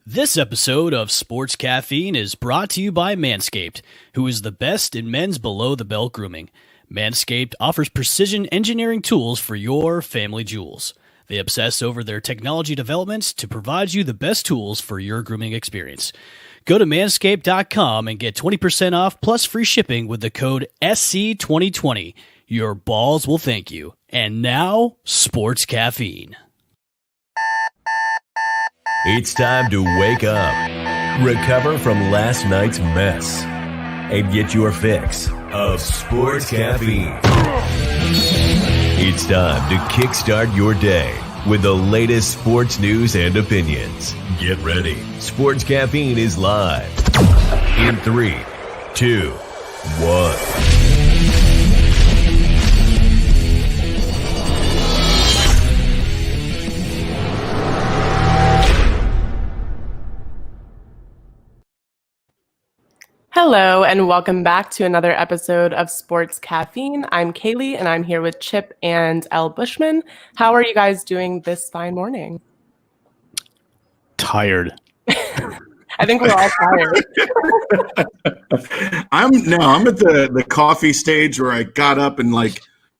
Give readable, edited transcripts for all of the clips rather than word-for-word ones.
This episode of Sports Caffeine is brought to you by Manscaped, who is the best in men's below-the-belt grooming. Manscaped offers precision engineering tools for your family jewels. They obsess over their technology developments to provide you the best tools for your grooming experience. Go to manscaped.com and get 20% off plus free shipping with the code SC2020. Your balls will thank you. And now, Sports Caffeine. It's time to wake up, recover from last night's mess, and get your fix of sports caffeine. It's time to kickstart your day with the latest sports news and opinions. Get ready. Sports Caffeine is live in 3, 2, 1. Hello, and welcome back to another episode of Sports Caffeine. I'm Kaylee, and I'm here with Chip and Elle Bushman. How are you guys doing this fine morning? Tired. I think we're all tired. I'm at the coffee stage where I got up and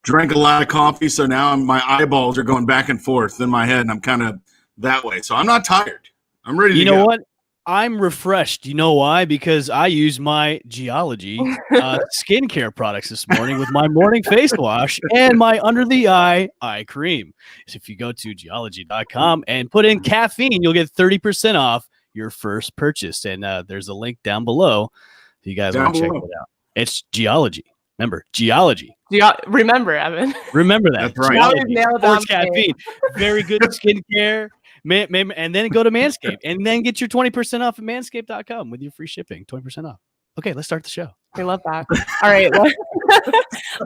drank a lot of coffee, so now my eyeballs are going back and forth in my head, and I'm kind of that way. So I'm not tired. I'm ready to go. You know what? I'm refreshed. You know why? Because I use my Geology skincare products this morning with my morning face wash and my under the eye cream. So if you go to geology.com and put in caffeine, you'll get 30% off your first purchase. And there's a link down below if you guys want to check it out. It's Geology. Remember, Geology. Remember, Evan. Remember that. That's right. Sports caffeine. Very good skincare. And then go to Manscaped and then get your 20% off at manscaped.com with your free shipping. 20% off. Okay, let's start the show. We love that. All right,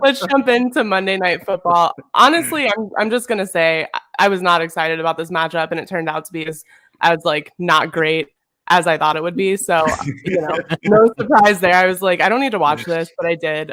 let's jump into Monday Night Football. Honestly, I'm just gonna say I was not excited about this matchup, and it turned out to be as not great as I thought it would be. So no surprise there. I was like, I don't need to watch this, but I did.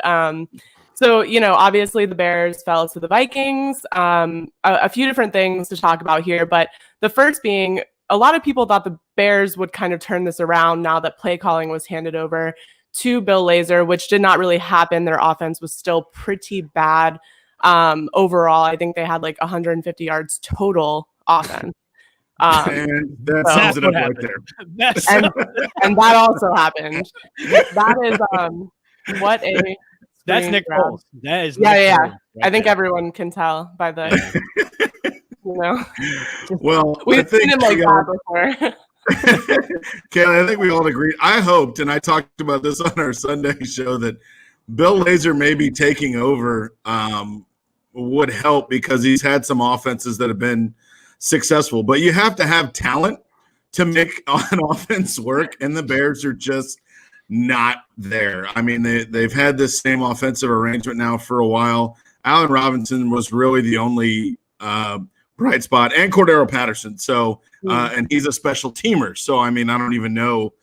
So, obviously the Bears fell to the Vikings. A few different things to talk about here, but the first being a lot of people thought the Bears would kind of turn this around now that play calling was handed over to Bill Lazor, which did not really happen. Their offense was still pretty bad. Overall, I think they had 150 yards total offense. And that sums it up right there. And that also happened. That is what a That's Nick Foles. That is yeah. Nick Foles I think everyone can tell by the Well, we've seen him like that before. Kayla, I think we all agreed. I hoped, and I talked about this on our Sunday show, that Bill Lazor maybe taking over would help because he's had some offenses that have been successful. But you have to have talent to make an offense work, and the Bears are just not there. I mean, they've had this same offensive arrangement now for a while. Allen Robinson was really the only bright spot, and Cordero Patterson. So, and he's a special teamer. So, I mean, I don't even know.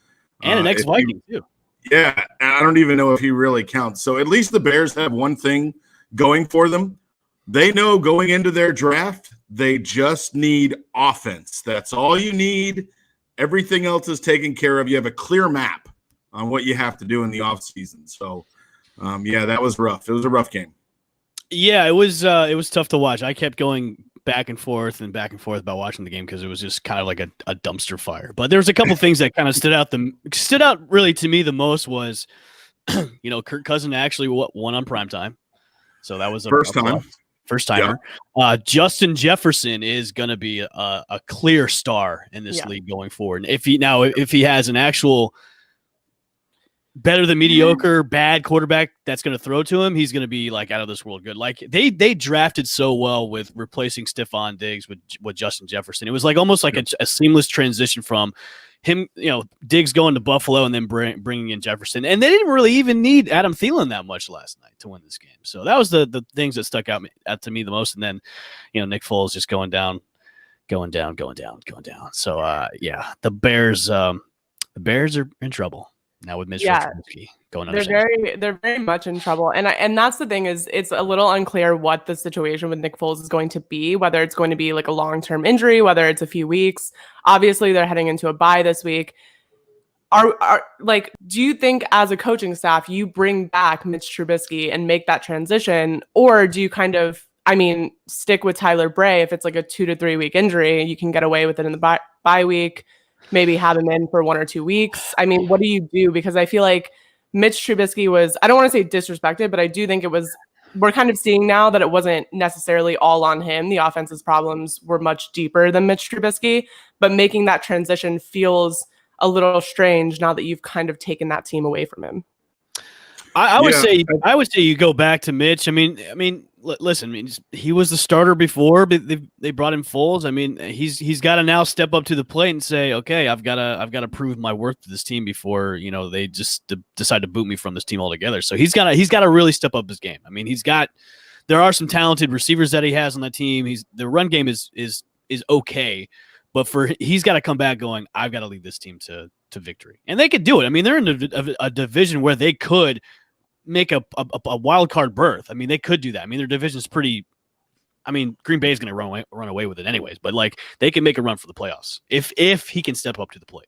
And an ex-Viking, too. Yeah, I don't even know if he really counts. So, at least the Bears have one thing going for them. They know going into their draft, they just need offense. That's all you need. Everything else is taken care of. You have a clear map on what you have to do in the offseason. So, that was rough. It was a rough game. Yeah, it was tough to watch. I kept going back and forth about watching the game because it was just kind of like a dumpster fire. But there was a couple things that kind of stood out really to me the most was, Kirk Cousins actually won on primetime. So that was a first timer. Yeah. Justin Jefferson is going to be a clear star in this league going forward. And if he has an actual better than mediocre, bad quarterback that's going to throw to him, he's going to be out of this world good. They drafted so well with replacing Stephon Diggs with Justin Jefferson. It was almost like a seamless transition from him, Diggs going to Buffalo and then bringing in Jefferson. And they didn't really even need Adam Thielen that much last night to win this game. So that was the things that stuck out to me the most. And then, Nick Foles just going down. So, the Bears are in trouble. now with Mitchell Yeah. Trubisky going under center. They're very much in trouble. And that's the thing is it's a little unclear what the situation with Nick Foles is going to be, whether it's going to be like a long-term injury, whether it's a few weeks. Obviously, they're heading into a bye this week. Are like, do you think as a coaching staff you bring back Mitch Trubisky and make that transition, or do you kind of, I mean, stick with Tyler Bray if it's like a 2 to 3 week injury, you can get away with it in the bye week, maybe have him in for 1 or 2 weeks? I mean, what do you do? Because I feel like Mitch Trubisky was, I don't want to say disrespected, but I do think it was, we're kind of seeing now that it wasn't necessarily all on him. The offense's problems were much deeper than Mitch Trubisky, but making that transition feels a little strange now that you've kind of taken that team away from him. I would say you go back to Mitch. I mean, listen. I mean, he was the starter before, but they brought him Foles. I mean, he's got to now step up to the plate and say, okay, I've got to prove my worth to this team before they just decide to boot me from this team altogether. So he's got to really step up his game. I mean, there are some talented receivers that he has on that team. The run game is okay. But he's got to come back going, I've got to lead this team to victory. And they could do it. I mean, they're in a division where they could make a wild card berth. I mean, they could do that. I mean, their division is pretty – I mean, Green Bay is going to run away with it anyways. But, like, they can make a run for the playoffs if he can step up to the plate.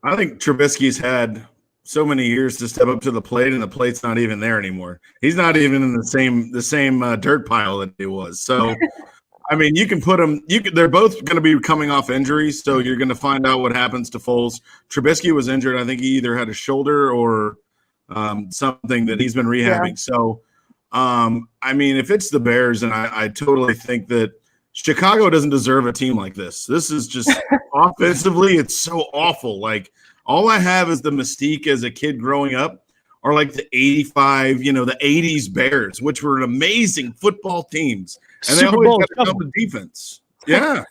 I think Trubisky's had so many years to step up to the plate, and the plate's not even there anymore. He's not even in the same dirt pile that he was. So – I mean, you can put them. They're both going to be coming off injuries, so you're going to find out what happens to Foles. Trubisky was injured. I think he either had a shoulder or something that he's been rehabbing. Yeah. So, I mean, if it's the Bears, and I totally think that Chicago doesn't deserve a team like this. This is just offensively, it's so awful. Like, all I have is the mystique as a kid growing up, or like the 85, the 80s Bears, which were amazing football teams. And they always got to come with defense. Yeah.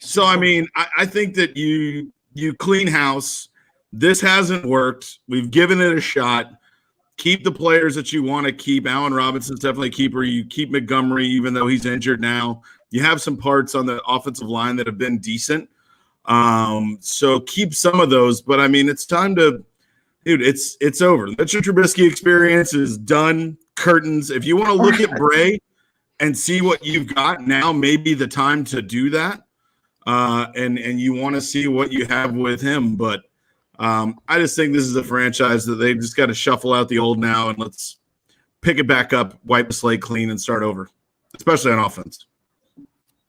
So, I mean, I think that you clean house. This hasn't worked. We've given it a shot. Keep the players that you want to keep. Allen Robinson's definitely a keeper. You keep Montgomery, even though he's injured now. You have some parts on the offensive line that have been decent. So keep some of those. But, I mean, it's time to – dude, it's over. The Mitchell Trubisky experience is done. Curtains. If you want to look at Bray – and see what you've got now, maybe the time to do that. And you want to see what you have with him. But I just think this is a franchise that they've just got to shuffle out the old now and let's pick it back up, wipe the slate clean, and start over, especially on offense.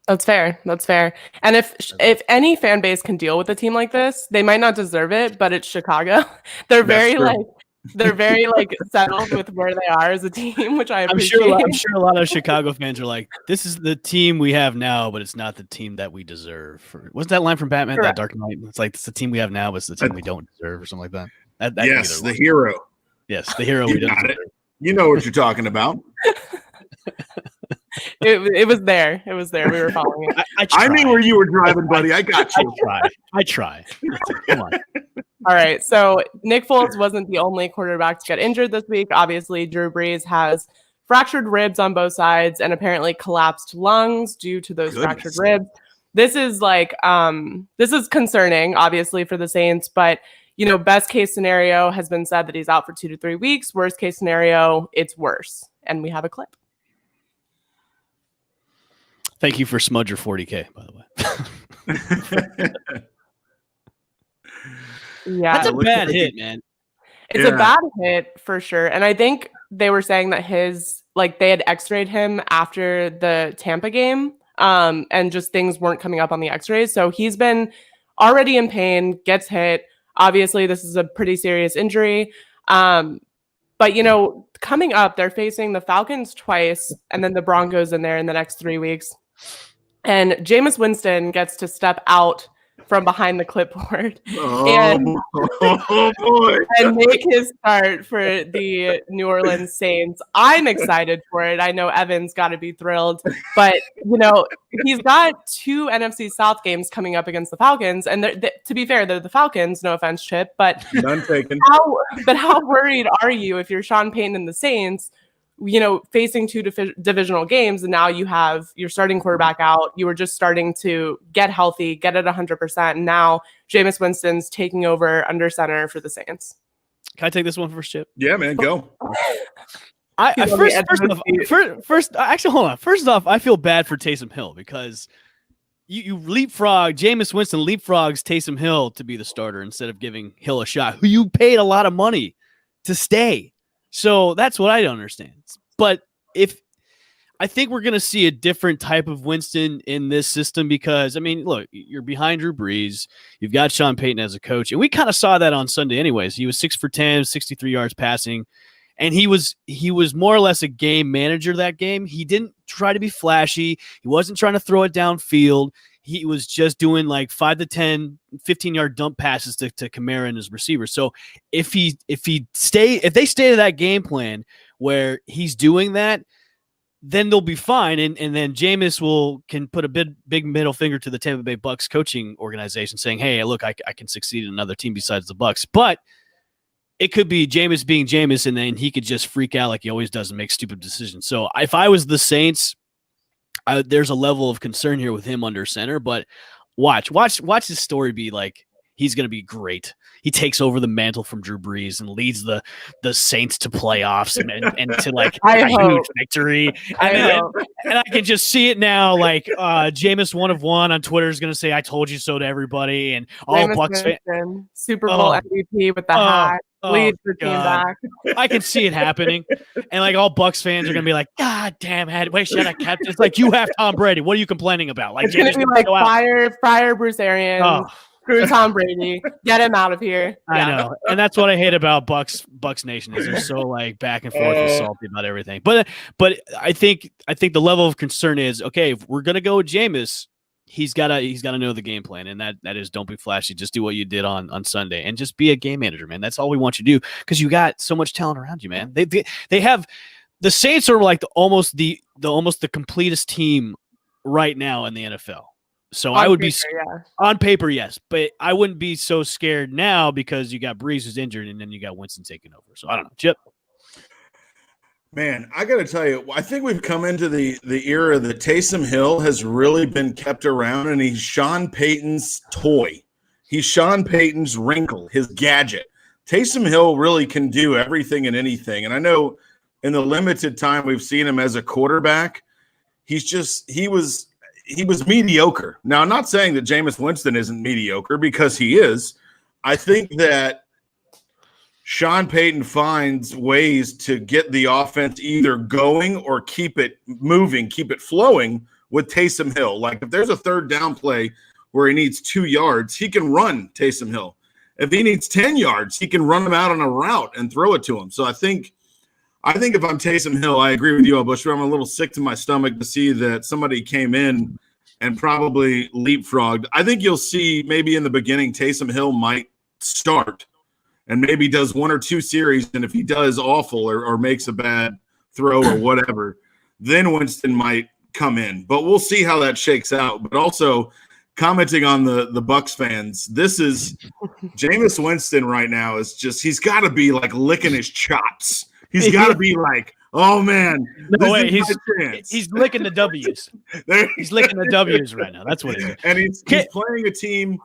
That's fair. And if any fan base can deal with a team like this, they might not deserve it, but it's Chicago. They're very settled with where they are as a team, which I appreciate. I'm sure a lot of Chicago fans are like, this is the team we have now, but it's not the team that we deserve. What's that line from Batman? Correct. That Dark Knight? It's like, it's the team we have now, but it's the team we don't deserve, or something like that. Yes, the hero. Yes, the hero we don't deserve. You know what you're talking about. It was there. It was there. We were following it. I knew where you were driving, buddy. I got you. I try. Come on. All right. So Nick Foles wasn't the only quarterback to get injured this week. Obviously, Drew Brees has fractured ribs on both sides and apparently collapsed lungs due to those fractured ribs. This is concerning, obviously, for the Saints, but best case scenario has been said that he's out for 2 to 3 weeks. Worst case scenario, it's worse. And we have a clip. Thank you for Smudger 40K, by the way. Yeah, that's a bad hit, man. It's a bad hit for sure. And I think they were saying that they had x-rayed him after the Tampa game, and just things weren't coming up on the x-rays. So he's been already in pain, gets hit. Obviously, this is a pretty serious injury. But, coming up, they're facing the Falcons twice and then the Broncos in there in the next 3 weeks. And Jameis Winston gets to step out from behind the clipboard and make his start for the New Orleans Saints. I'm excited for it. I know Evan's got to be thrilled, but he's got 2 NFC South games coming up against the Falcons, and to be fair, they're the Falcons. No offense, Chip, but none taken. How worried are you if you're Sean Payton and the Saints? Facing 2 divisional games, and now you have your starting quarterback out. You were just starting to get healthy, get at 100%, and now Jameis Winston's taking over under center for the Saints. Can I take this one first, Chip? Yeah, man, go. Actually, hold on. First off, I feel bad for Taysom Hill because you leapfrog Jameis Winston leapfrogs Taysom Hill to be the starter instead of giving Hill a shot, who you paid a lot of money to stay. So that's what I don't understand. But I think we're going to see a different type of Winston in this system because, I mean, look, you're behind Drew Brees. You've got Sean Payton as a coach. And we kind of saw that on Sunday anyways. He was 6 for 10, 63 yards passing. And he was more or less a game manager that game. He didn't try to be flashy. He wasn't trying to throw it downfield. He was just doing like 5 to 10, 15-yard dump passes to Kamara and his receivers. So if they stay to that game plan where he's doing that, then they'll be fine. And then Jameis can put a big middle finger to the Tampa Bay Bucks coaching organization saying, hey, look, I can succeed in another team besides the Bucks. But it could be Jameis being Jameis, and then he could just freak out like he always does and make stupid decisions. So if I was the Saints, there's a level of concern here with him under center. But watch his story be like he's going to be great. He takes over the mantle from Drew Brees and leads the Saints to playoffs and to like a huge victory. And I can just see it now. Like Jameis 1 of 1 on Twitter is going to say, "I told you so" to everybody, and all Bucks fans. Super Bowl MVP with the hat. Lead the team back. I can see it happening, and like all Bucks fans are gonna be like, "God damn, wait, shut up, Captain." It's like you have Tom Brady. What are you complaining about? Like, it's gonna be like fire Bruce Arians, screw Tom Brady, get him out of here. I know, and that's what I hate about Bucks Nation is they're so like back and forth and salty about everything. But I think the level of concern is okay. If we're gonna go with Jameis, he's gotta know the game plan, and that is don't be flashy. Just do what you did on Sunday, and just be a game manager, man. That's all we want you to do because you got so much talent around you, man. They have the Saints are like almost the completest team right now in the NFL. So I would be on paper, yes, but I wouldn't be so scared now because you got Brees who's injured, and then you got Winston taking over. So I don't know, Chip. Man, I got to tell you, I think we've come into the era that Taysom Hill has really been kept around, and he's Sean Payton's toy. He's Sean Payton's wrinkle, his gadget. Taysom Hill really can do everything and anything. And I know in the limited time we've seen him as a quarterback, he was mediocre. Now, I'm not saying that Jameis Winston isn't mediocre because he is. I think that Sean Payton finds ways to get the offense either going or keep it moving, keep it flowing with Taysom Hill. Like if there's a third down play where he needs 2 yards, he can run Taysom Hill. If he needs 10 yards, he can run him out on a route and throw it to him. So I think if I'm Taysom Hill, I agree with you, Bushra. I'm a little sick to my stomach to see that somebody came in and probably leapfrogged. I think you'll see maybe in the beginning Taysom Hill might start and maybe does 1 or 2 series, and if he does awful or makes a bad throw or whatever, then Winston might come in. But we'll see how that shakes out. But also commenting on the Bucks fans, this is Jameis Winston right now is just he's got to be like licking his chops. He's got to be like, oh man, he's licking the W's. He's licking the W's right now. That's what it is. And he's playing a team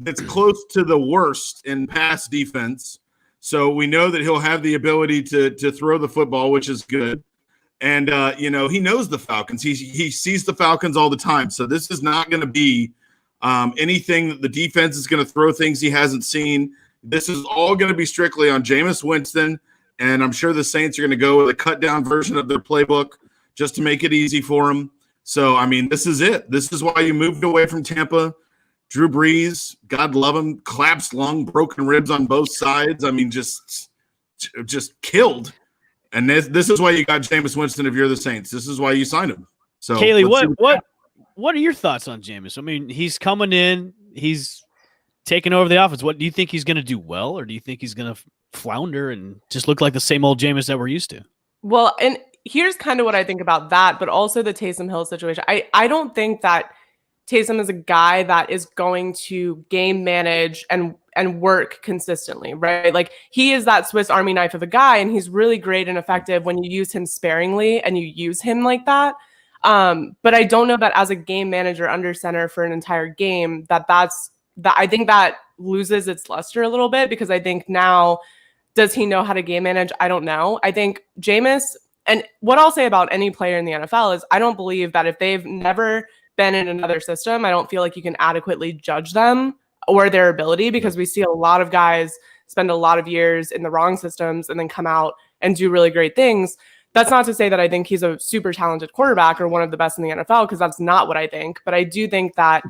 that's close to the worst in pass defense. So we know that he'll have the ability to throw the football, which is good. And, he knows the Falcons. He sees the Falcons all the time. So this is not going to be anything that the defense is going to throw things he hasn't seen. This is all going to be strictly on Jameis Winston. And I'm sure the Saints are going to go with a cut-down version of their playbook just to make it easy for them. So, I mean, this is it. This is why you moved away from Tampa. Drew Brees, God love him, collapsed lung, broken ribs on both sides. I mean, just killed. And this is why you got Jameis Winston if you're the Saints. This is why you signed him. So, Kaylee, what are your thoughts on Jameis? I mean, he's coming in, he's taking over the offense. What do you think he's going to do well, or do you think he's going to flounder and just look like the same old Jameis that we're used to? Well, and here's kind of what I think about that, but also the Taysom Hill situation. I don't think that Taysom is a guy that is going to game manage and work consistently, right? Like he is that Swiss Army knife of a guy, and he's really great and effective when you use him sparingly and you use him like that. But I don't know that as a game manager under center for an entire game, I think that loses its luster a little bit, because I think now Does he know how to game manage? I don't know. I think Jameis, and what I'll say about any player in the NFL is I don't believe that if they've never been in another system, I don't feel like you can adequately judge them or their ability, because we see a lot of guys spend a lot of years in the wrong systems and then come out and do really great things. That's not to say that I think he's a super talented quarterback or one of the best in the NFL, because that's not what I think. But I do think that,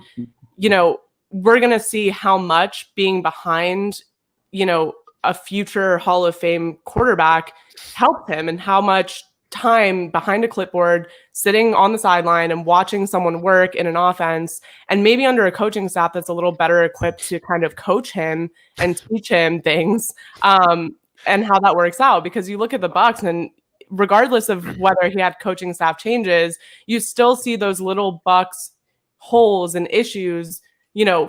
we're going to see how much being behind, a future Hall of Fame quarterback helped him, and how much time behind a clipboard, sitting on the sideline and watching someone work in an offense, and maybe under a coaching staff that's a little better equipped to kind of coach him and teach him things, and how that works out. Because you look at the Bucs, and regardless of whether he had coaching staff changes, you still see those little Bucs holes and issues,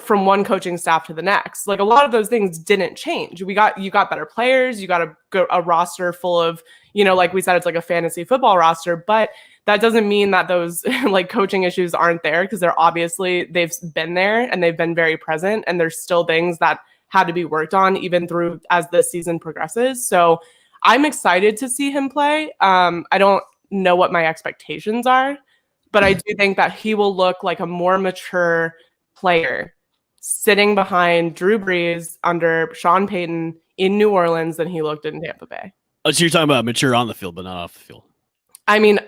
from one coaching staff to the next. Like, a lot of those things didn't change. You got better players, you got a roster full of, like we said, it's like a fantasy football roster, but that doesn't mean that those like coaching issues aren't there, because they've been there and they've been very present, and there's still things that had to be worked on even through as the season progresses. So I'm excited to see him play. I don't know what my expectations are, but I do think that he will look like a more mature player sitting behind Drew Brees under Sean Payton in New Orleans than he looked in Tampa Bay. Oh, so you're talking about mature on the field, but not off the field. I mean,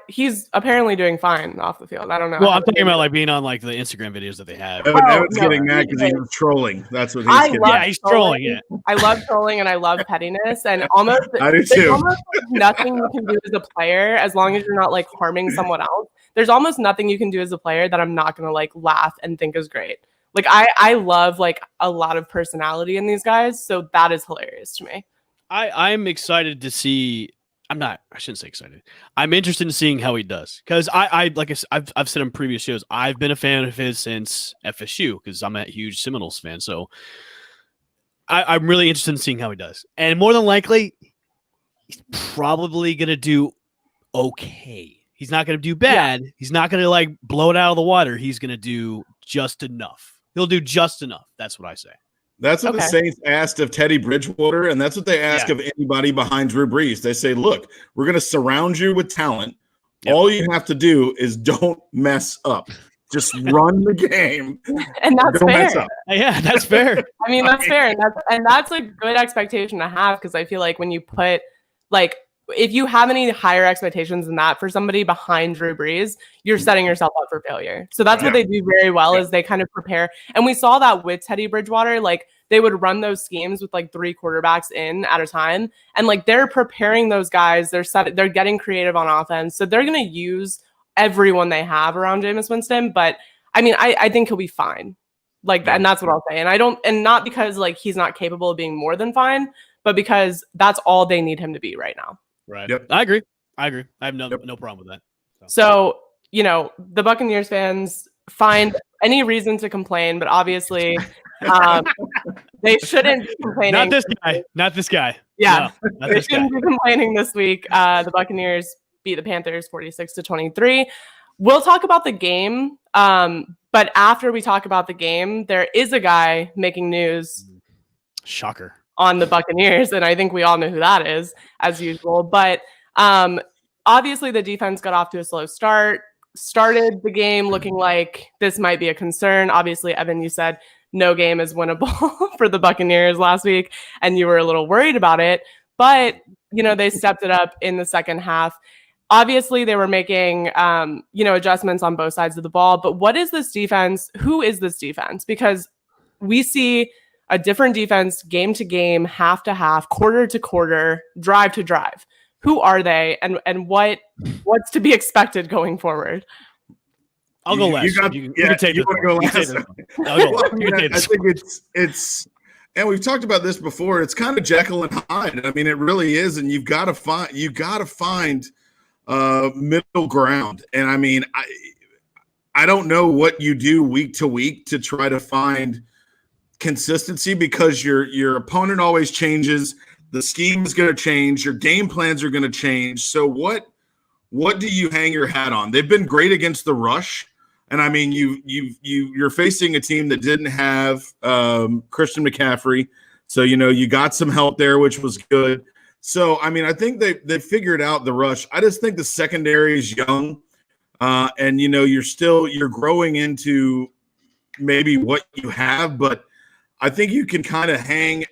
he's apparently doing fine off the field. I don't know. Well, I'm talking about like being on like the Instagram videos that they have. Evan's getting mad because he was trolling. That's what he's getting. Yeah, he's trolling. Yeah, I love trolling and I love pettiness, and almost I do too. Almost nothing you can do as a player, as long as you're not like harming someone else. There's almost nothing you can do as a player that I'm not gonna like laugh and think is great. Like I love like a lot of personality in these guys, so that is hilarious to me. I'm excited to see. I shouldn't say excited. I'm interested in seeing how he does, because I've said in previous shows, I've been a fan of his since FSU, because I'm a huge Seminoles fan. So I'm really interested in seeing how he does, and more than likely, he's probably gonna do okay. He's not gonna do bad. Yeah. He's not gonna like blow it out of the water. He's gonna do just enough. He'll do just enough. That's what I say. That's what the Saints asked of Teddy Bridgewater, and that's what they ask of anybody behind Drew Brees. They say, look, we're going to surround you with talent. Yep. All you have to do is don't mess up. Just run the game. And that's fair. Yeah, that's fair. I mean, that's fair. And that's a good expectation to have, because I feel like when you put, like, if you have any higher expectations than that for somebody behind Drew Brees, you're setting yourself up for failure. So that's what they do very well, is they kind of prepare. And we saw that with Teddy Bridgewater. Like, they would run those schemes with like 3 quarterbacks in at a time. And like, they're preparing those guys. They're getting creative on offense. So they're going to use everyone they have around Jameis Winston. But I mean, I think he'll be fine. Like, and that's what I'll say. And not because like he's not capable of being more than fine, but because that's all they need him to be right now. Right. Yep. I agree. I have no problem with that. So, the Buccaneers fans find any reason to complain, but obviously they shouldn't be complaining. Not this guy. Yeah. No, they shouldn't be complaining this week. The Buccaneers beat the Panthers 46-23. We'll talk about the game. But after we talk about the game, there is a guy making news. Shocker. On the Buccaneers, and I think we all know who that is, as usual. But obviously the defense got off to a slow start, started the game looking like this might be a concern. Obviously, Evan, you said no game is winnable for the Buccaneers last week, and you were a little worried about it. But, they stepped it up in the second half. Obviously, they were making, adjustments on both sides of the ball. But what is this defense? Who is this defense? Because we see a different defense game to game, half to half, quarter to quarter, drive to drive. Who are they, and what's to be expected going forward? I'll go last. You can take you want to go last? I'll go last. I think it's and we've talked about this before. It's kind of Jekyll and Hyde. I mean, it really is, and you've got to find middle ground. And I mean, I don't know what you do week to week to try to find consistency, because your opponent always changes. The scheme is going to change. Your game plans are going to change. So what do you hang your hat on? They've been great against the rush, and I mean you're facing a team that didn't have Christian McCaffrey, So, you got some help there, which was good. So, I mean, I think they figured out the rush. I just think the secondary is young. And, you're growing into maybe what you have, but I think you can kind of hang,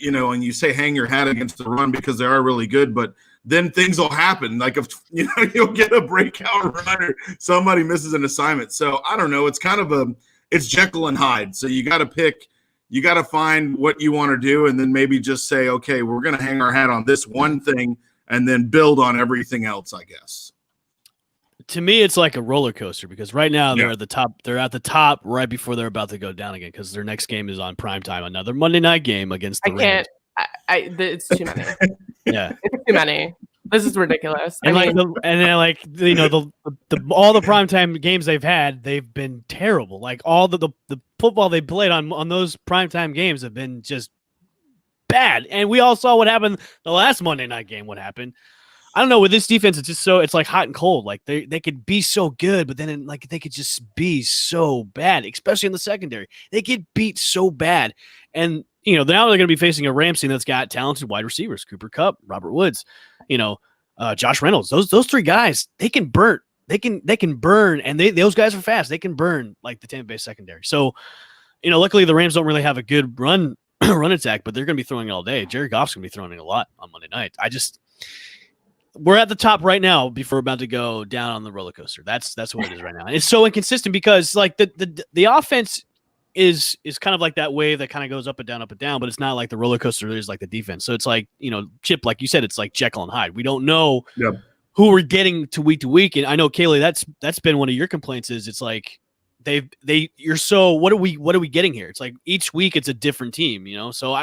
and you say hang your hat against the run because they are really good, but then things will happen. Like if, you'll get a breakout runner, somebody misses an assignment. So I don't know. It's kind of it's Jekyll and Hyde. So you got to pick, you got to find what you want to do and then maybe just say, okay, we're going to hang our hat on this one thing and then build on everything else, I guess. To me, it's like a roller coaster because right now they're at the top. They're at the top right before they're about to go down again because their next game is on primetime. Another Monday night game against the Rams. It's too many. Yeah, it's too many. This is ridiculous. And all the primetime games they've had, they've been terrible. Like all the football they played on those primetime games have been just bad. And we all saw what happened the last Monday night game. What happened? I don't know. With this defense, it's like hot and cold. Like they could be so good, but then they could just be so bad, especially in the secondary. They get beat so bad, and now they're going to be facing a Rams team that's got talented wide receivers: Cooper Kupp, Robert Woods, Josh Reynolds. Those three guys, they can burn. They can burn, and those guys are fast. They can burn like the Tampa Bay secondary. So, luckily the Rams don't really have a good run attack, but they're going to be throwing it all day. Jared Goff's going to be throwing it a lot on Monday night. We're at the top right now before we're about to go down on the roller coaster. That's what it is right now. And it's so inconsistent because like the offense is kind of like that wave that kind of goes up and down, but it's not like the roller coaster is like the defense. So it's like, Chip, like you said, it's like Jekyll and Hyde. We don't know who we're getting to week. And I know, Kaylee, that's been one of your complaints is it's like you're so, what are we getting here? It's like each week it's a different team, So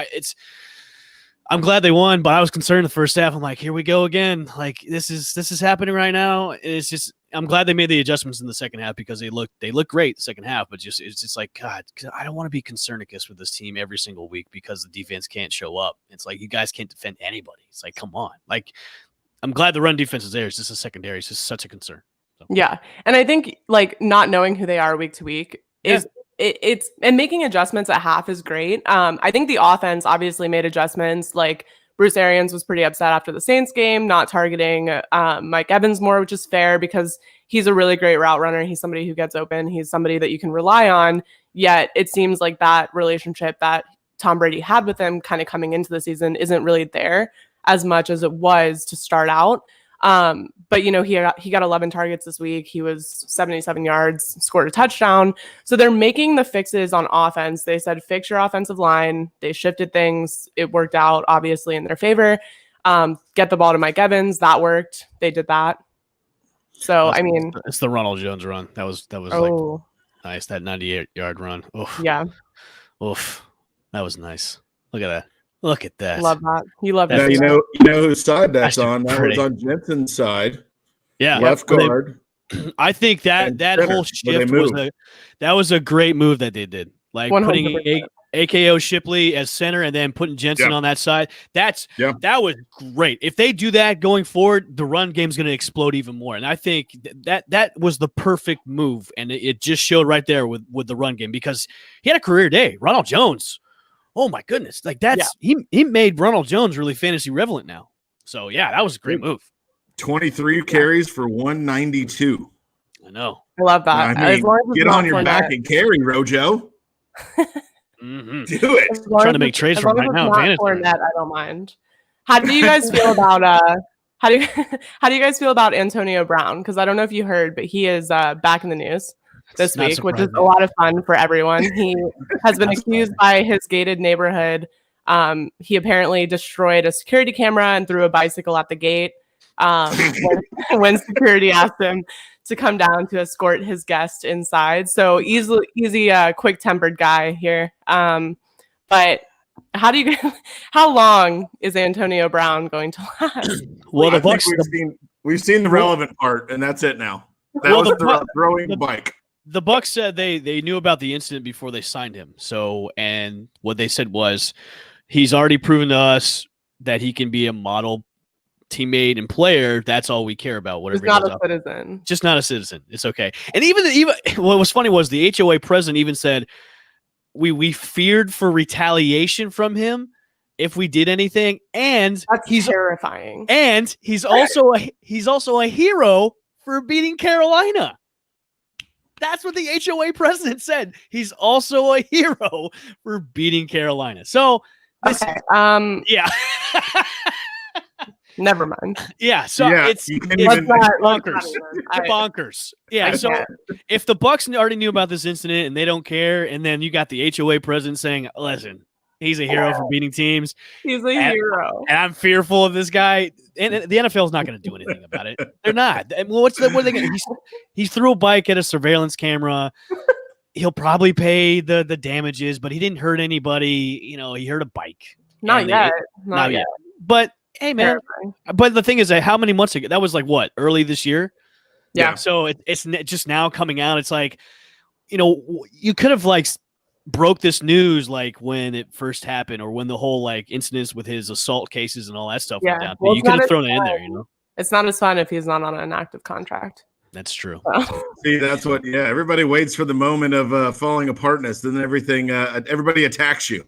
I'm glad they won, but I was concerned the first half. I'm like, here we go again. Like this is happening right now. It's just I'm glad they made the adjustments in the second half because they look great the second half. But it's just like God, I don't want to be Concernicus with this team every single week because the defense can't show up. It's like you guys can't defend anybody. It's like come on. Like I'm glad the run defense is there. It's just a secondary. It's just such a concern. So. Yeah, and I think like not knowing who they are week to week is. It's and making adjustments at half is great. I think the offense obviously made adjustments. Like Bruce Arians was pretty upset after the Saints game, not targeting Mike Evans more, which is fair because he's a really great route runner. He's somebody who gets open. He's somebody that you can rely on. Yet it seems like that relationship that Tom Brady had with him kind of coming into the season isn't really there as much as it was to start out. But he got 11 targets this week. He was 77 yards, scored a touchdown. So they're making the fixes on offense. They said, fix your offensive line. They shifted things. It worked out obviously in their favor. Get the ball to Mike Evans. That worked. They did that. So, it's the Ronald Jones run. That was like nice. That 98-yard run. Oof. Yeah. Oof. That was nice. Look at that. Look at that. Love that. You love that. Yeah, you know whose side that's on? That was on Jensen's side. Yeah. Left guard. I think that whole shift was a great move that they did. Like 100%. Putting AKO Shipley as center and then putting Jensen on that side. That was great. If they do that going forward, the run game's going to explode even more. And I think that was the perfect move. And it just showed right there with the run game because he had a career day. Ronald Jones. Oh my goodness. Like he made Ronald Jones really fantasy relevant now. So yeah, that was a great move. 23 carries for 192. I know. I love that. Get on your back and carry, Rojo. Mm-hmm. Do it. I'm trying to make trades from right now. I don't mind. How do you guys feel about how do you guys feel about Antonio Brown? Because I don't know if you heard, but he is back in the news this week, which is a lot of fun for everyone. He has been accused by his gated neighborhood. He apparently destroyed a security camera and threw a bicycle at the gate when security asked him to come down to escort his guest inside. So easy, quick-tempered guy here. But how long is Antonio Brown going to last? Well, the Bucs, we've seen the relevant part, and that's it now. That was the throwing the bike. The Bucs said they knew about the incident before they signed him. So, and what they said was he's already proven to us that he can be a model teammate and player. That's all we care about. Whatever. He's not a citizen. Just not a citizen. It's okay. And even what was funny was the HOA president even said we feared for retaliation from him. if we did anything, and That's terrifying. And he's also a hero for beating Carolina. That's what the HOA president said. He's also a hero for beating Carolina. So, Okay. yeah. Never mind. Yeah, so Yeah, it's bonkers. bonkers. Yeah, so if the Bucks already knew about this incident and they don't care, and then you got the HOA president saying, "Listen, he's a hero for beating teams. He's a hero." And I'm fearful of this guy. And the NFL is not going to do anything about it. They're not. What are they going to? He threw a bike at a surveillance camera. He'll probably pay the damages, but he didn't hurt anybody. He hurt a bike. Not yet. Not yet. But hey, man. But the thing is, how many months ago? That was like what? Early this year. Yeah. So it's just now coming out. It's like, you could have like broke this news like when it first happened, or when the whole like incidents with his assault cases and all that stuff went down. Well, you could have thrown it in there. It's not as fun if he's not on an active contract. That's true. See, that's what. Yeah, everybody waits for the moment of falling apartness, then everybody attacks you.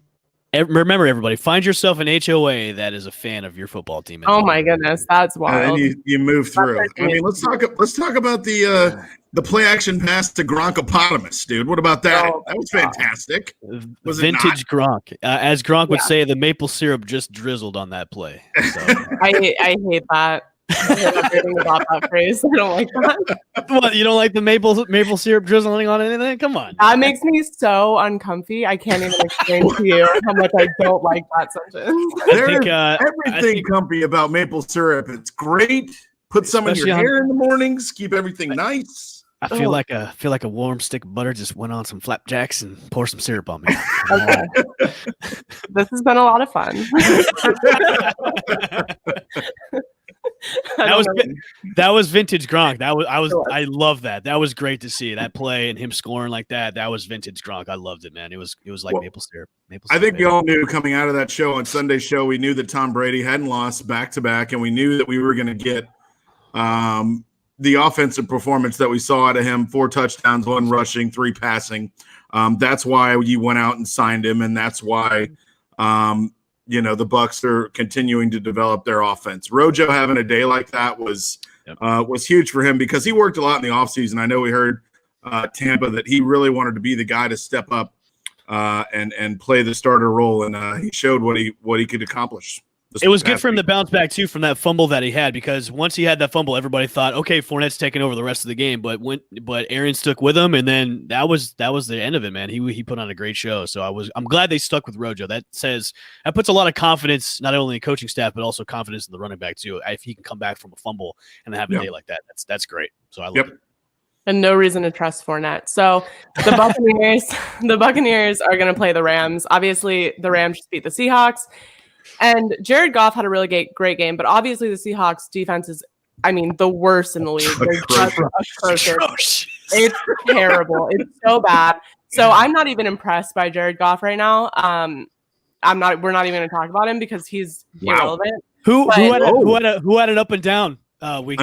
Remember, everybody, find yourself an HOA that is a fan of your football team. Oh my goodness, that's wild. And you move through. I mean, let's talk about the play action pass to Gronkopotamus, dude. What about that? That was fantastic. Was vintage Gronk, as Gronk would say, the maple syrup just drizzled on that play. So. I hate that. I hate everything about that phrase. I don't like that. What, you don't like the maple syrup drizzling on anything? Come on. That makes me so uncomfy. I can't even explain to you how much I don't like that sentence. There's everything comfy about maple syrup. It's great. Put some in your hair in the mornings. Keep everything nice. I feel like a warm stick of butter just went on some flapjacks and pour some syrup on me. Okay. This has been a lot of fun. That was vintage Gronk. I love that. That was great to see that play and him scoring like that. That was vintage Gronk. I loved it, man. It was like maple syrup. I think we all knew coming out of that show on Sunday's show, we knew that Tom Brady hadn't lost back to back, and we knew that we were going to get the offensive performance that we saw out of him: 4 touchdowns, 1 rushing, 3 passing. That's why you went out and signed him, and that's why the Bucks are continuing to develop their offense. Rojo having a day like that was huge for him, because he worked a lot in the offseason. I know we heard Tampa that he really wanted to be the guy to step up and play the starter role, and he showed what he could accomplish. It was good for him to bounce back too from that fumble that he had, because once he had that fumble, everybody thought, okay, Fournette's taking over the rest of the game. But Aaron stuck with him, and then that was the end of it, man. He put on a great show. So I'm glad they stuck with Rojo. That puts a lot of confidence, not only in coaching staff, but also confidence in the running back too. If he can come back from a fumble and have a day like that, that's great. So I love it. And no reason to trust Fournette. So the Buccaneers are going to play the Rams. Obviously, the Rams just beat the Seahawks. And Jared Goff had a really great game, but obviously the Seahawks defense is, the worst in the league. They're just atrocious. It's terrible. It's so bad. So I'm not even impressed by Jared Goff right now. We're not even going to talk about him because he's irrelevant. Who had an up and down week?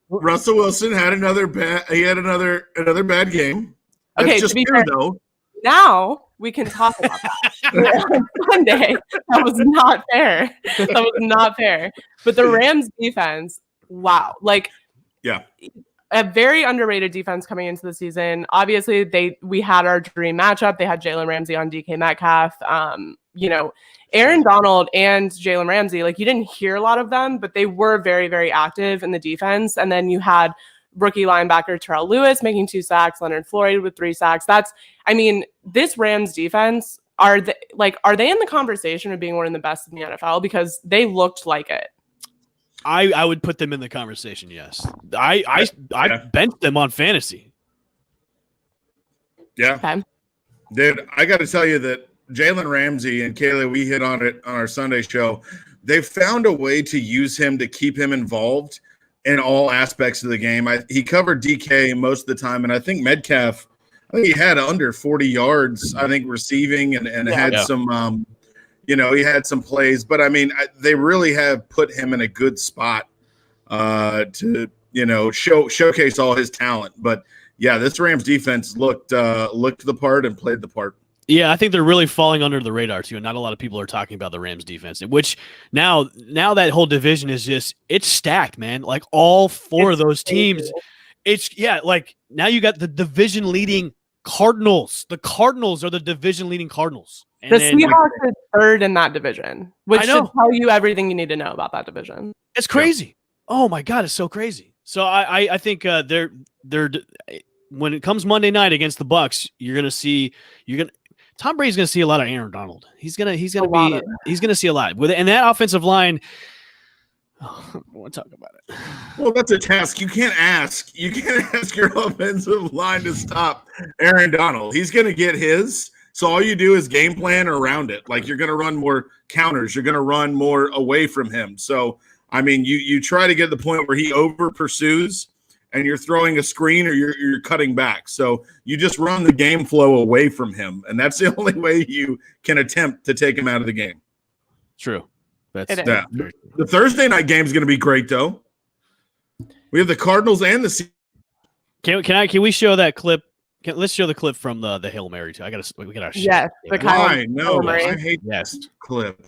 Russell Wilson had another bad game. That's okay, just to be fair, fair, though. Now we can talk about that. On Sunday, that was not fair. That was not fair. But the Rams defense, wow. A very underrated defense coming into the season. Obviously, we had our dream matchup. They had Jalen Ramsey on DK Metcalf. Aaron Donald and Jalen Ramsey, you didn't hear a lot of them, but they were very, very active in the defense. And then you had rookie linebacker Terrell Lewis making 2 sacks, Leonard Floyd with 3 sacks. This Rams defense, are they in the conversation of being one of the best in the NFL? Because they looked like it. I would put them in the conversation, yes. I benched them on fantasy. Yeah. Okay. Dude, I got to tell you that Jalen Ramsey and Kayla, we hit on it on our Sunday show. They've found a way to use him to keep him involved in all aspects of the game. He covered DK most of the time, and I think Metcalf, he had under 40 yards, receiving, and had some, he had some plays. But, they really have put him in a good spot to, showcase all his talent. But, yeah, this Rams defense looked the part and played the part. Yeah, I think they're really falling under the radar too, and not a lot of people are talking about the Rams defense. Which now that whole division is it's stacked, man. Like all four of those teams, like now you got the division leading Cardinals. The Cardinals are the division leading Cardinals. And the Seahawks are third in that division, which should tell you everything you need to know about that division. It's crazy. Yeah. Oh my God, it's so crazy. So I think they're when it comes Monday night against the Bucs, Tom Brady's gonna see a lot of Aaron Donald. He's gonna see a lot with it, and that offensive line. Oh, I want to talk about it. Well, that's a task. You can't ask your offensive line to stop Aaron Donald. He's gonna get his. So all you do is game plan around it. Like you're gonna run more counters. You're gonna run more away from him. So I mean, you try to get to the point where he over pursues. And you're throwing a screen or you're cutting back. So you just run the game flow away from him. And that's the only way you can attempt to take him out of the game. True. That's that. The Thursday night game is going to be great, though. We have the Cardinals and the Can we show that clip? Let's show the clip from the Hail Mary too. We gotta yes, I hate this clip.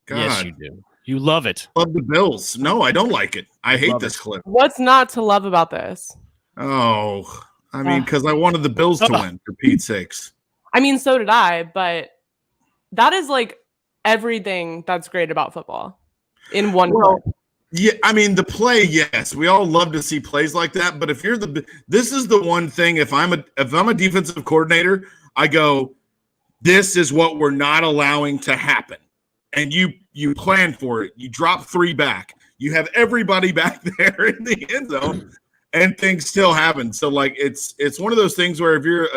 God. Yes, you do. You love it. Love the Bills. No, I don't like it. I hate this clip. What's not to love about this? Oh, I mean, because I wanted the Bills to win, for Pete's sakes. I mean, so did I, but that is like everything that's great about football in one clip. Yeah, I mean, the play, yes. We all love to see plays like that, but this is the one thing, if I'm a defensive coordinator, I go, this is what we're not allowing to happen. And you plan for it. You drop 3 back. You have everybody back there in the end zone, and things still happen. So, like, it's one of those things where if you're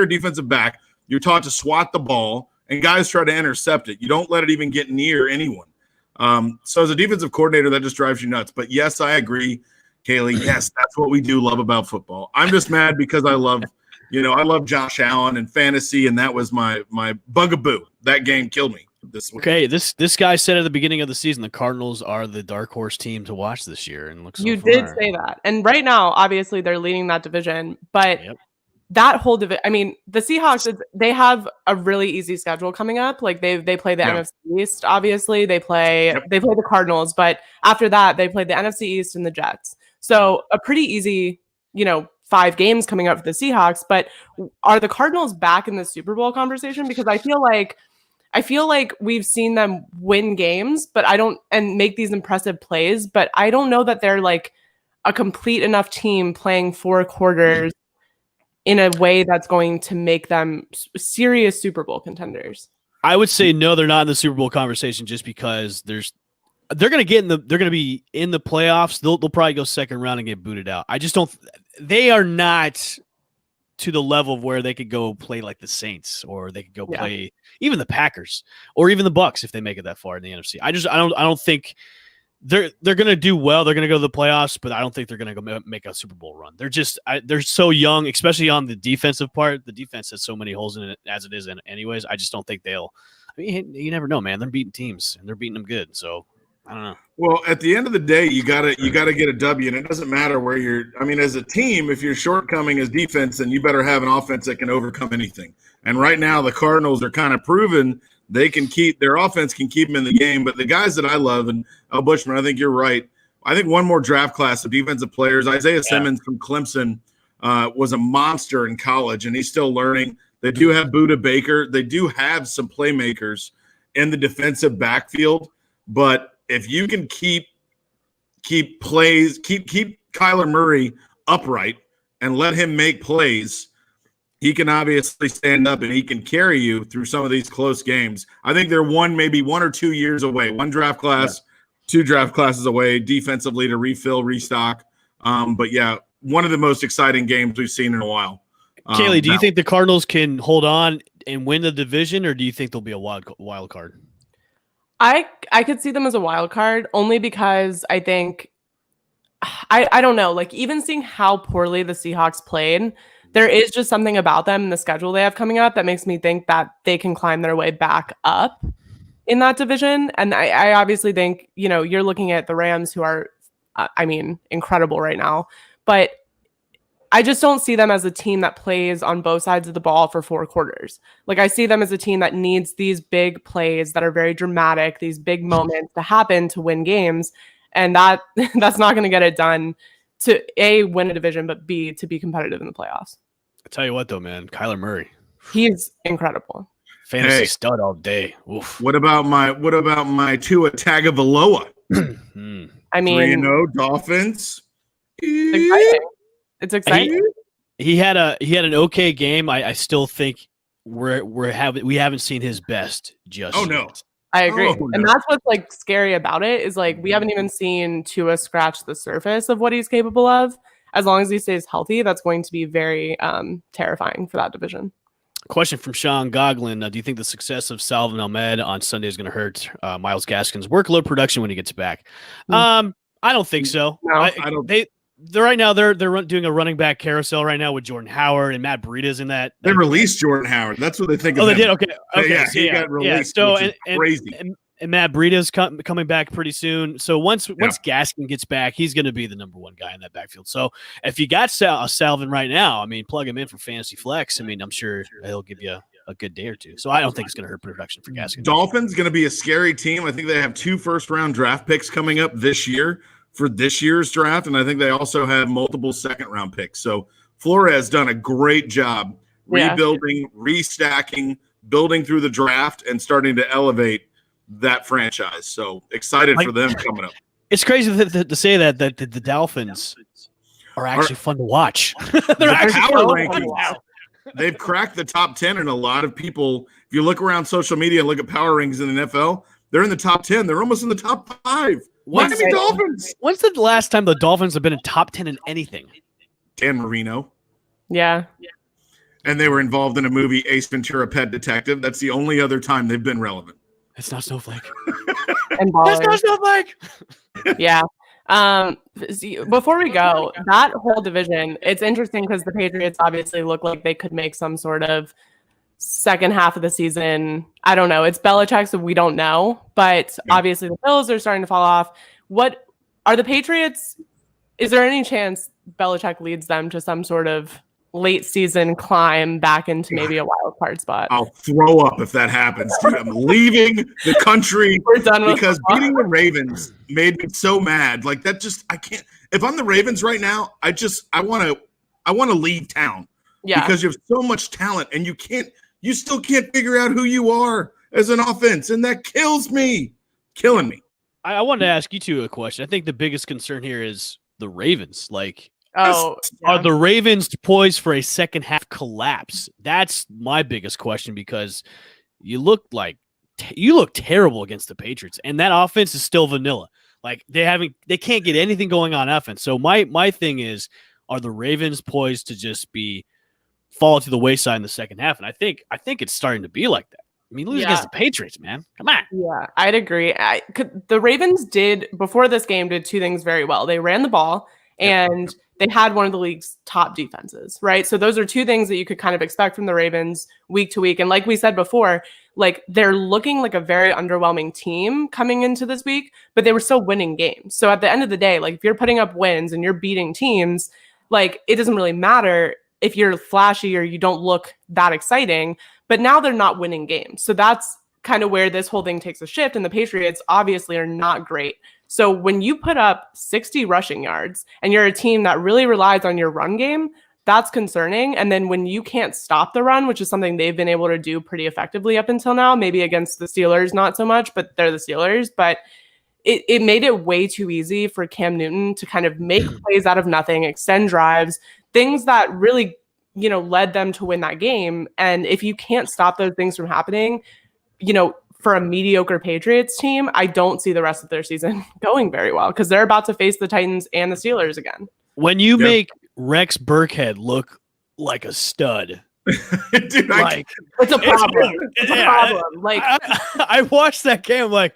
a defensive back, you're taught to swat the ball, and guys try to intercept it. You don't let it even get near anyone. So, as a defensive coordinator, that just drives you nuts. But yes, I agree, Kaylee. Yes, that's what we do love about football. I'm just mad because I love Josh Allen and fantasy, and that was my bugaboo. That game killed me. This week. Okay, this guy said at the beginning of the season the Cardinals are the dark horse team to watch this year, and looks. You did say that, and right now, obviously, they're leading that division. But that whole division, I mean, the Seahawks, they have a really easy schedule coming up. Like they play the NFC East, obviously. They play the Cardinals, but after that, they play the NFC East and the Jets. So a pretty easy, 5 games coming up for the Seahawks. But are the Cardinals back in the Super Bowl conversation? Because I feel like we've seen them win games, and make these impressive plays, but I don't know that they're like a complete enough team playing 4 quarters in a way that's going to make them serious Super Bowl contenders. I would say no, they're not in the Super Bowl conversation just because they're going to be in the playoffs. They'll probably go second round and get booted out. I just don't. They are not to the level of where they could go play like the Saints, or they could go play even the Packers, or even the Bucs if they make it that far in the NFC. I don't think they're going to do well. They're going to go to the playoffs, but I don't think they're going to go make a Super Bowl run. They're so young, especially on the defensive part. The defense has so many holes in it as it is. Anyways, I just don't think they'll. I mean, you never know, man. They're beating teams and they're beating them good. So I don't know. Well, at the end of the day, you gotta get a W, and it doesn't matter where you're. I mean, as a team, if your shortcoming is defense, then you better have an offense that can overcome anything. And right now, the Cardinals are kind of proven they can keep their offense can keep them in the game. But the guys that I love, and Bushman, I think you're right. I think one more draft class of defensive players. Isaiah Simmons from Clemson was a monster in college, and he's still learning. They do have Budda Baker. They do have some playmakers in the defensive backfield, but if you can keep Kyler Murray upright and let him make plays, he can obviously stand up and he can carry you through some of these close games. I think they're maybe 1 or 2 years away, 1 draft class, 2 draft classes away defensively to refill, restock. But yeah, one of the most exciting games we've seen in a while. Kaylee, do you think the Cardinals can hold on and win the division, or do you think they'll be a wild card? I could see them as a wild card only because I think I don't know, like even seeing how poorly the Seahawks played, there is just something about them and the schedule they have coming up that makes me think that they can climb their way back up in that division. And I obviously think, you're looking at the Rams, who are, incredible right now, but I just don't see them as a team that plays on both sides of the ball for 4 quarters. Like, I see them as a team that needs these big plays that are very dramatic, these big moments to happen to win games. And that's not going to get it done to A, win a division, but B, to be competitive in the playoffs. I tell you what, though, man, Kyler Murray, he's incredible. fantasy stud all day. Oof. What about my Tua Tagovailoa? I mean, 3-0 Dolphins. it's exciting. He had an okay game. I still think we haven't seen his best just Oh, no. yet. I agree. Oh, And no. that's what's like scary about it is like we haven't even seen Tua scratch the surface of what he's capable of. As long as he stays healthy, that's going to be very terrifying for that division. Question from Sean Goglin. Do you think the success of Salvin Ahmed on Sunday is going to hurt Myles Gaskin's workload production when he gets back? I don't think so. No, I don't. They're right now they're doing a running back carousel right now with Jordan Howard and Matt Breida's in that. They released Jordan Howard. That's what they think. Oh, of they him. did. Okay. Yeah, So he got released. So which is crazy. and Matt Breida's coming back pretty soon. So once Gaskin gets back, he's going to be the number 1 guy in that backfield. So if you got Salvin right now, I mean, plug him in for fantasy flex. I mean, I'm sure he'll give you a good day or two. So I don't think it's going to hurt production for Gaskin. Dolphins going to be a scary team. I think they have 2 first-round draft picks coming up this year for this year's draft, and I think they also have multiple second-round picks. So Flores done a great job rebuilding, restacking, building through the draft, and starting to elevate that franchise. So excited for them coming up. It's crazy to say that the Dolphins are actually fun to watch. They're actually power fun to rankings. watch. They've cracked the top 10, and a lot of people, if you look around social media and look at power rankings in the NFL, they're in the top 10. They're almost in the top 5. Miami Dolphins. When's the last time the Dolphins have been in top 10 in anything? Dan Marino. Yeah. And they were involved in a movie, Ace Ventura: Pet Detective. That's the only other time they've been relevant. It's not Snowflake. And That's not ballers. Snowflake. Yeah. Before we go, that whole division, it's interesting because the Patriots obviously look like they could make some sort of second half of the season. I don't know. It's Belichick, so we don't know. But obviously the Bills are starting to fall off. What are the Patriots? Is there any chance Belichick leads them to some sort of late season climb back into maybe a wild card spot? I'll throw up if that happens, dude. I'm leaving the country We're done with because football. beating the Ravens made me so mad. Like that just I can't. If I'm the Ravens right now, I want to leave town because you have so much talent and you still can't figure out who you are as an offense, and that kills me. Killing me. I wanted to ask you two a question. I think the biggest concern here is the Ravens. Like, Are the Ravens poised for a second half collapse? That's my biggest question because you look terrible against the Patriots, and that offense is still vanilla. Like they can't get anything going on offense. So my thing is, are the Ravens poised to just fall to the wayside in the second half? And I think it's starting to be like that. I mean, lose against the Patriots, man. Come on. Yeah, I'd agree. The Ravens before this game did 2 things very well. They ran the ball and they had one of the league's top defenses, right? So those are 2 things that you could kind of expect from the Ravens week to week. And like we said before, like they're looking like a very underwhelming team coming into this week, but they were still winning games. So at the end of the day, like if you're putting up wins and you're beating teams, like it doesn't really matter if you're flashy or you don't look that exciting, but now they're not winning games. So that's kind of where this whole thing takes a shift. And the Patriots obviously are not great. So when you put up 60 rushing yards and you're a team that really relies on your run game, that's concerning. And then when you can't stop the run, which is something they've been able to do pretty effectively up until now, maybe against the Steelers, not so much, but they're the Steelers. But it made it way too easy for Cam Newton to kind of make plays out of nothing, extend drives, things that really, led them to win that game. And if you can't stop those things from happening, for a mediocre Patriots team, I don't see the rest of their season going very well because they're about to face the Titans and the Steelers again. When you make Rex Burkhead look like a stud, Dude, it's a problem. It's a problem. Like I watched that game, I'm like,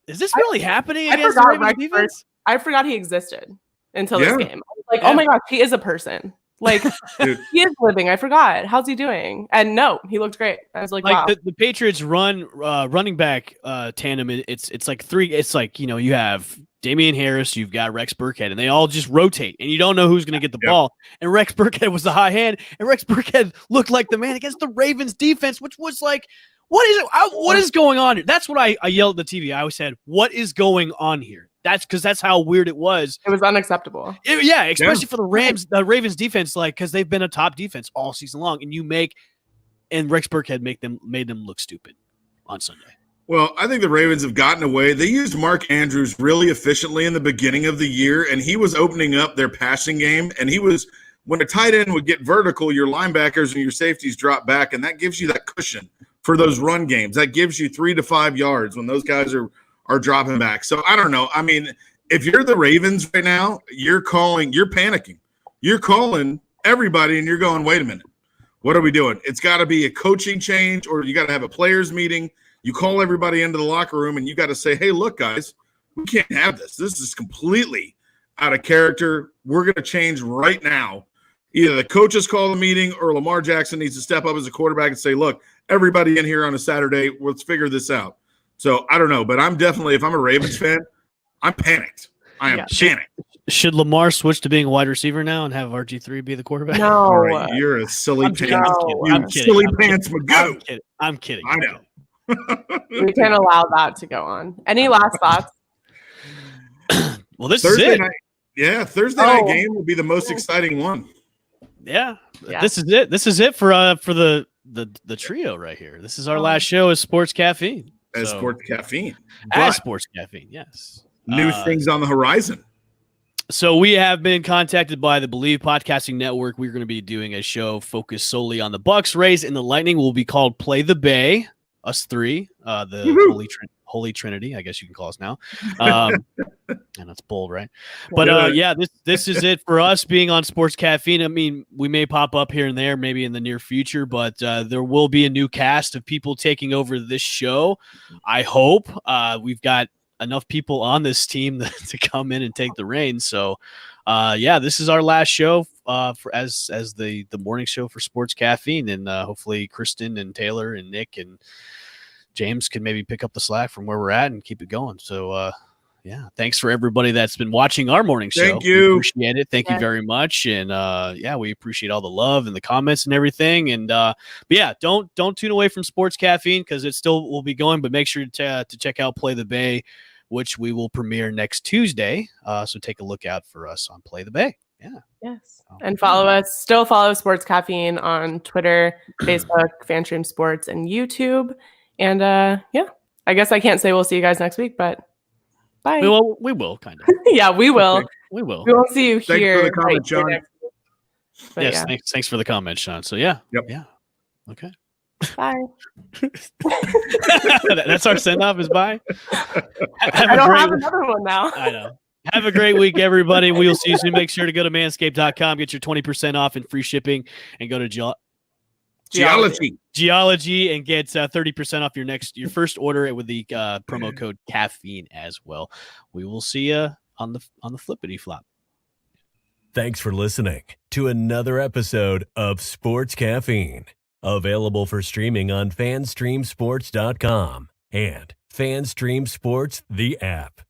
is this really happening against the forgot Ravens Rex defense? I forgot he existed until this game. I was like, Yeah. oh my gosh, he is a person. Like Dude. he is living. I forgot. How's he doing? And no, he looked great. I was like, wow. the Patriots running back tandem. It's like 3. It's like you have Damian Harris, you've got Rex Burkhead, and they all just rotate, and you don't know who's going to get the ball. And Rex Burkhead was the high hand, and Rex Burkhead looked like the man against the Ravens defense, which was like, what is going on here? That's what I yelled at the TV. I always said, what is going on here? That's because that's how weird it was. It was unacceptable. Especially for the Ravens defense, like, because they've been a top defense all season long, and Rex Burkhead made them look stupid on Sunday. Well, I think the Ravens have gotten away. They used Mark Andrews really efficiently in the beginning of the year, and he was opening up their passing game. And when a tight end would get vertical, your linebackers and your safeties drop back, and that gives you that cushion for those run games. That gives you 3 to 5 yards when those guys are dropping back. So I don't know. I mean, if you're the Ravens right now, you're panicking. You're calling everybody, and you're going, wait a minute. What are we doing? It's got to be a coaching change, or you got to have a players meeting. You call everybody into the locker room, and you got to say, hey, look, guys, we can't have this. This is completely out of character. We're going to change right now. Either the coaches call the meeting, or Lamar Jackson needs to step up as a quarterback and say, look, everybody in here on a Saturday, let's figure this out. So I don't know, but I'm definitely, if I'm a Ravens fan, I'm panicked. I am panicked. Should Lamar switch to being a wide receiver now and have RG3 be the quarterback? No. All right, you're a silly pants. I'm kidding. Silly pants Magoo. I'm kidding. I know. We can't allow that to go on. Any last thoughts? Well, this Thursday is it. night. Yeah, Thursday night game will be the most exciting one. Yeah, this is it. This is it for the trio right here. This is our last show as Sports Caffeine. Sports Caffeine. As Sports Caffeine, yes. New things on the horizon. So we have been contacted by the Believe Podcasting Network. We're going to be doing a show focused solely on the Bucks, Rays, and the Lightning. Will be called Play the Bay. Us three, the Holy Trinity, I guess you can call us now. And that's bold, right? But this is it for us being on Sports Caffeine. I mean, we may pop up here and there, maybe in the near future, but there will be a new cast of people taking over this show. I hope we've got enough people on this team to come in and take the reins. So, this is our last show as the morning show for Sports Caffeine, and hopefully Kristen and Taylor and Nick and James can maybe pick up the slack from where we're at and keep it going. So, thanks for everybody that's been watching our morning show. Thank you. We appreciate it. Thank you very much. And we appreciate all the love and the comments and everything. And don't tune away from Sports Caffeine, because it still will be going, but make sure to check out Play the Bay, which we will premiere next Tuesday. So take a look out for us on Play the Bay. Yeah. Yes. And still follow Sports Caffeine on Twitter, Facebook, FanStream Sports, and YouTube. And I guess I can't say we'll see you guys next week, but bye. We will kind of. Yeah, we will. Okay. We will. We won't see you here. Thanks for the comment, Sean. Yes, thanks for the comment, Sean. So yeah. Yep. Yeah. Okay. Bye. That's our send off is bye. I don't have another one now. I know. Have a great week, everybody. We will see you soon. Make sure to go to manscaped.com, get your 20% off and free shipping, and go to Geology and get 30% off your first order with the promo code caffeine as well. We will see you on the flippity flop. Thanks for listening to another episode of Sports Caffeine, available for streaming on FanStreamSports.com and FanStream Sports, the app.